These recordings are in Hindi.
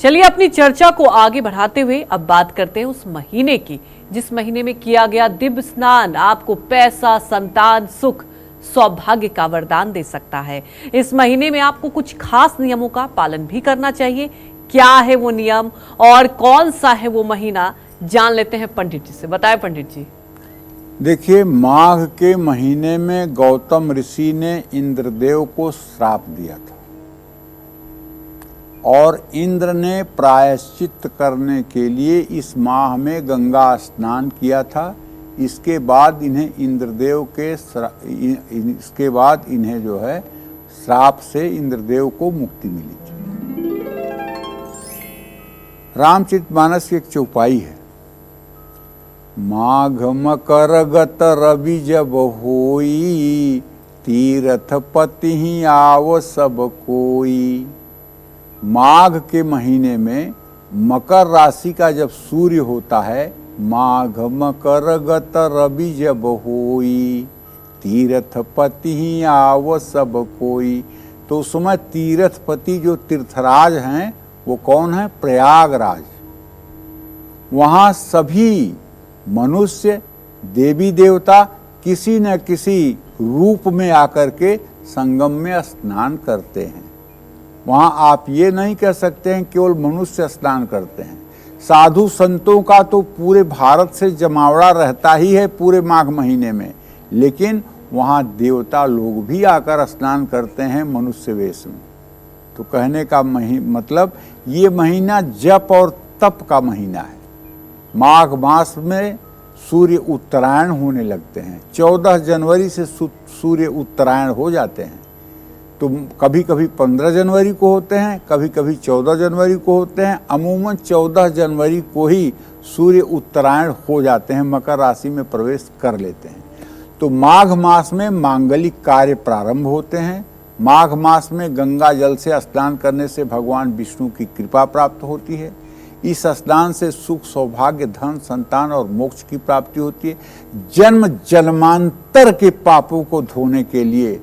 चलिए अपनी चर्चा को आगे बढ़ाते हुए अब बात करते हैं उस महीने की जिस महीने में किया गया दिव्य स्नान आपको पैसा, संतान, सुख, सौभाग्य का वरदान दे सकता है। इस महीने में आपको कुछ खास नियमों का पालन भी करना चाहिए। क्या है वो नियम और कौन सा है वो महीना, जान लेते हैं पंडित जी से। बताएं पंडित जी। देखिए, माघ के महीने में गौतम ऋषि ने इंद्रदेव को श्राप दिया था और इंद्र ने प्रायश्चित करने के लिए इस माह में गंगा स्नान किया था। इसके बाद इन्हें इंद्रदेव के इसके बाद इन्हें जो है श्राप से इंद्रदेव को मुक्ति मिली थी। रामचरितमानस की एक चौपाई है, माघ मकर गत रवि जब होई, तीरथ पति ही आव सब कोई। माघ के महीने में मकर राशि का जब सूर्य होता है, माघ मकर गत रवि जब होई, तीरथ पति ही आव सब कोई। तो उस समय तीर्थपति जो तीर्थराज हैं वो कौन है? प्रयागराज। वहाँ सभी मनुष्य, देवी देवता किसी न किसी रूप में आकर के संगम में स्नान करते हैं। वहाँ आप ये नहीं कह सकते हैं केवल मनुष्य स्नान करते हैं। साधु संतों का तो पूरे भारत से जमावड़ा रहता ही है पूरे माघ महीने में, लेकिन वहाँ देवता लोग भी आकर स्नान करते हैं मनुष्य वेश में। तो कहने का मतलब ये महीना जप और तप का महीना है। माघ मास में सूर्य उत्तरायण होने लगते हैं। 14 जनवरी से सूर्य उत्तरायण हो जाते हैं। तो कभी कभी 15 जनवरी को होते हैं, कभी कभी 14 जनवरी को होते हैं। अमूमन 14 जनवरी को ही सूर्य उत्तरायण हो जाते हैं, मकर राशि में प्रवेश कर लेते हैं। तो माघ मास में मांगलिक कार्य प्रारंभ होते हैं। माघ मास में गंगा जल से स्नान करने से भगवान विष्णु की कृपा प्राप्त होती है। इस स्नान से सुख, सौभाग्य, धन, संतान और मोक्ष की प्राप्ति होती है। जन्म जन्मांतर के पापों को धोने के लिए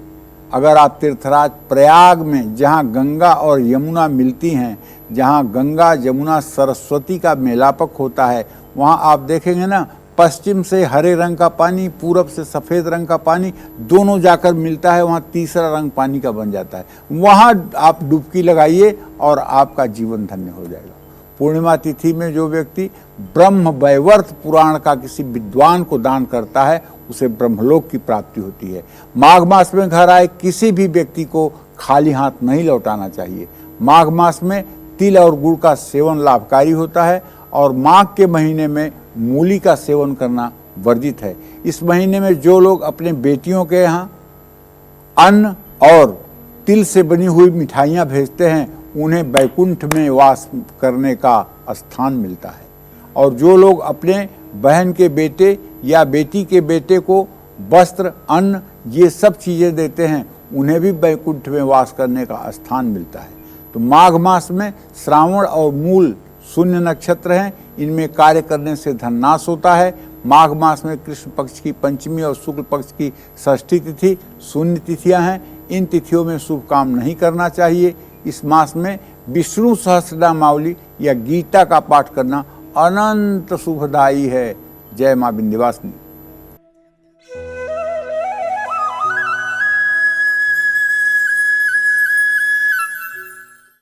अगर आप तीर्थराज प्रयाग में, जहाँ गंगा और यमुना मिलती हैं, जहाँ गंगा यमुना सरस्वती का मेलापक होता है, वहाँ आप देखेंगे ना, पश्चिम से हरे रंग का पानी, पूरब से सफ़ेद रंग का पानी, दोनों जाकर मिलता है, वहाँ तीसरा रंग पानी का बन जाता है। वहाँ आप डुबकी लगाइए और आपका जीवन धन्य हो जाएगा। पूर्णिमा तिथि में जो व्यक्ति ब्रह्म वैवर्त पुराण का किसी विद्वान को दान करता है, उसे ब्रह्मलोक की प्राप्ति होती है। माघ मास में घर आए किसी भी व्यक्ति को खाली हाथ नहीं लौटाना चाहिए। माघ मास में तिल और गुड़ का सेवन लाभकारी होता है और माघ के महीने में मूली का सेवन करना वर्जित है। इस महीने में जो लोग अपने बेटियों के यहाँ अन्न और तिल से बनी हुई मिठाइयाँ भेजते हैं, उन्हें वैकुंठ में वास करने का स्थान मिलता है। और जो लोग अपने बहन के बेटे या बेटी के बेटे को वस्त्र, अन्न, ये सब चीज़ें देते हैं, उन्हें भी वैकुंठ में वास करने का स्थान मिलता है। तो माघ मास में श्रावण और मूल शून्य नक्षत्र हैं, इनमें कार्य करने से धननाश होता है। माघ मास में कृष्ण पक्ष की पंचमी और शुक्ल पक्ष की षष्ठी तिथि शून्य तिथियां हैं। इन तिथियों में शुभ काम नहीं करना चाहिए। इस मास में विष्णु सहस्रनामावली या गीता का पाठ करना अनंत शुभदायी है। जय मां विंध्यवासिनी।